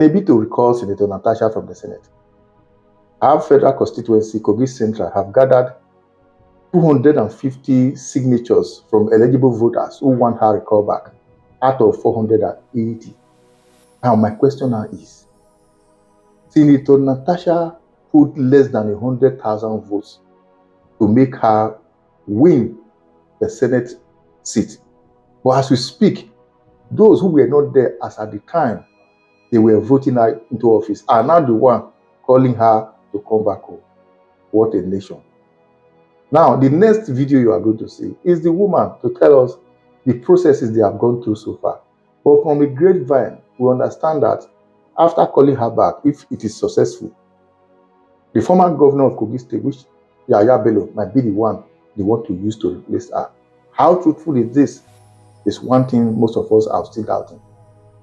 Maybe to recall Senator Natasha from the Senate. Our federal constituency, Kogi Central, have gathered 250 signatures from eligible voters who want her recall back out of 480. Now, my question now is, Senator Natasha put less than 100,000 votes to make her win the Senate seat. But as we speak, those who were not there as at the time they were voting her into office are now the one calling her to come back home. What a nation. Now, the next video you are going to see is the woman to tell us the processes they have gone through so far. But from a grapevine, we understand that after calling her back, if it is successful, the former governor of Kogi State, which Yaya Bello, might be the one they want to use to replace her. How truthful is this? Is one thing most of us are still doubting.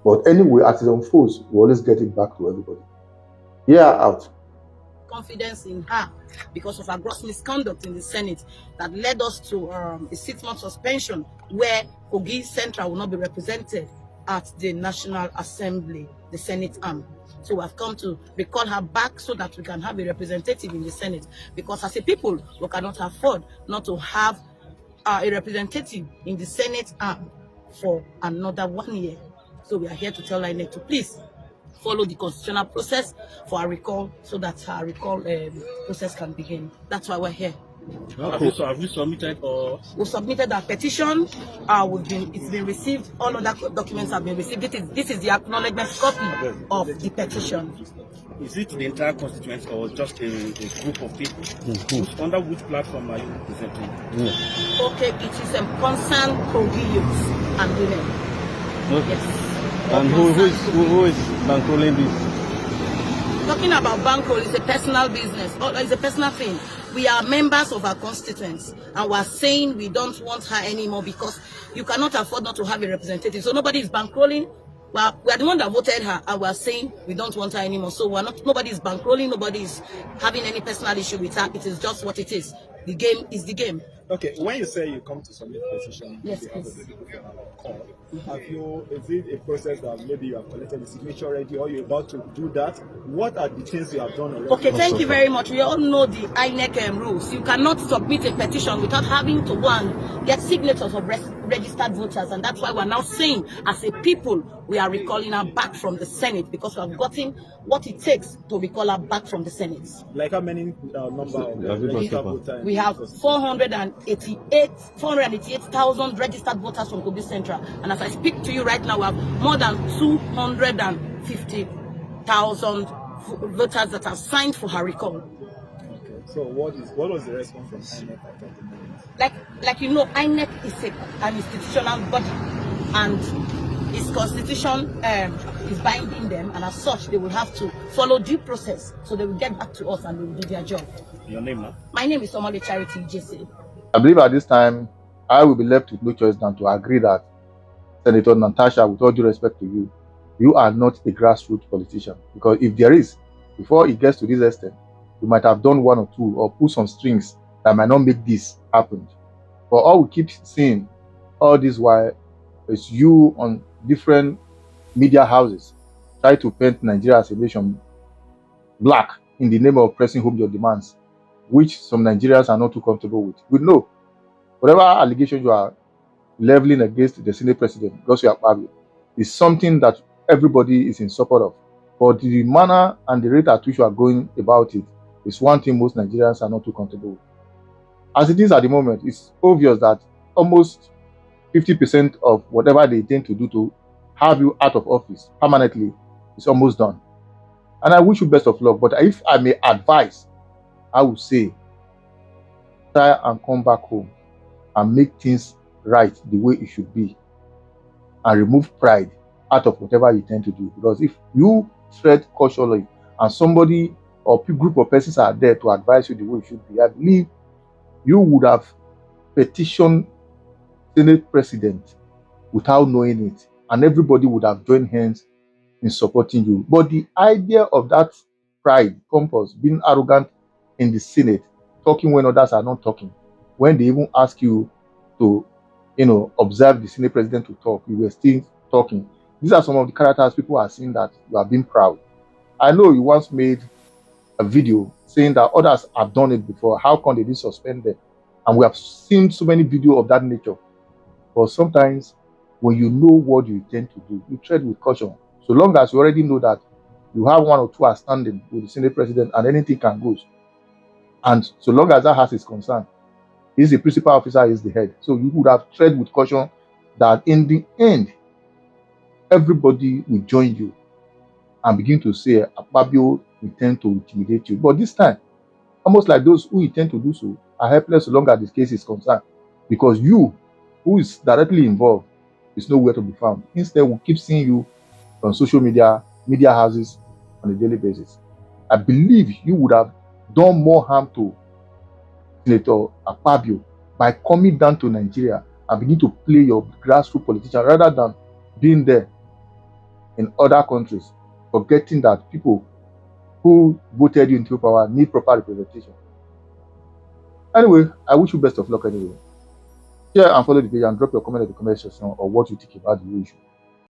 But anyway, as it unfolds, we always get it back to everybody. Yeah, out. Confidence in her because of her gross misconduct in the Senate that led us to a 6-month suspension where Kogi Central will not be represented at the National Assembly, the Senate arm. So we have come to recall her back so that we can have a representative in the Senate, because as a people, we cannot afford not to have a representative in the Senate arm for another 1 year. So we are here to tell INEC to please follow the constitutional process for our recall so that our recall process can begin. That's why we're here. Okay. So have you submitted or? We submitted our petition. It's been received. All other documents have been received. This is the acknowledgement copy of the petition. Is it the entire constituency or just a group of people? Under which platform are you representing? Okay, it is a concerned Kogi youths and women. Okay. Yes. And who is bankrolling this? Talking about bankroll is a personal business. It's a personal thing. We are members of our constituents, and we're saying we don't want her anymore because you cannot afford not to have a representative. So nobody is bankrolling. Well, we are the one that voted her, and we're saying we don't want her anymore. So nobody is bankrolling, nobody is having any personal issue with her. It is just what it is. The game is the game. Okay, when you say you come to submit petition, yes, please. Is it a process that maybe you have collected the signature already, or you're about to do that? What are the things you have done already? Okay, thank you very much. We all know the INEC rules. You cannot submit a petition without having to go and get signatures of registered voters, and that's why we're now saying, as a people, we are recalling her back from the Senate because we have gotten what it takes to recall her back from the Senate. Like how many number of registered voters? We have 488,000 registered voters from Kogi Central, and as I speak to you right now, we have more than 250,000 voters that have signed for her recall. Okay. So what was the response from INEC after the moment? Like you know, INEC is an institutional body, and its constitution is binding them, and as such, they will have to follow due process. So they will get back to us and they will do their job. Your name, ma'am? My name is Somali Charity JC. I believe at this time, I will be left with no choice than to agree that Senator Natasha, with all due respect to you, you are not a grassroots politician. Because if there is, before it gets to this extent, you might have done one or two or put some strings that might not make this happen. But all we keep seeing all this while is you on different media houses try to paint Nigeria as a nation black in the name of pressing home your demands, which some Nigerians are not too comfortable with. We know whatever allegations you are leveling against the Senate President, Godswill Akpabio, is something that everybody is in support of. But the manner and the rate at which you are going about it is one thing most Nigerians are not too comfortable with. As it is at the moment, it's obvious that almost 50% of whatever they intend to do to have you out of office permanently is almost done. And I wish you best of luck. But if I may advise, I would say, try and come back home and make things right the way it should be, and remove pride out of whatever you tend to do. Because if you tread cautiously and somebody or group of persons are there to advise you the way it should be, I believe you would have petitioned Senate President without knowing it, and everybody would have joined hands in supporting you. But the idea of that pride, pompous, being arrogant in the Senate, talking when others are not talking, when they even ask you to, observe the Senate President to talk, you were still talking, These are some of the characters people are seeing that you are being proud. I know you once made a video saying that others have done it before. How come they didn't suspend them? And we have seen so many videos of that nature. But sometimes when you know what you intend to do, you tread with caution. So long as you already know that you have one or two outstanding with the Senate president and anything can go. And so long as that house is concerned, he's the principal officer, is the head. So you would have tread with caution that in the end, everybody will join you and begin to say, Akpabio intend to intimidate you. But this time, almost like those who intend to do so are helpless so long as this case is concerned. Because you, who is directly involved, is nowhere to be found. Instead, we'll keep seeing you on social media, media houses on a daily basis. I believe you would have done more harm to Senator Akpabio by coming down to Nigeria and begin to play your grassroots politician rather than being there in other countries, forgetting that people who voted you into power need proper representation. Anyway, I wish you best of luck anyway. Share and follow the page and drop your comment in the comment section or what you think about the issue.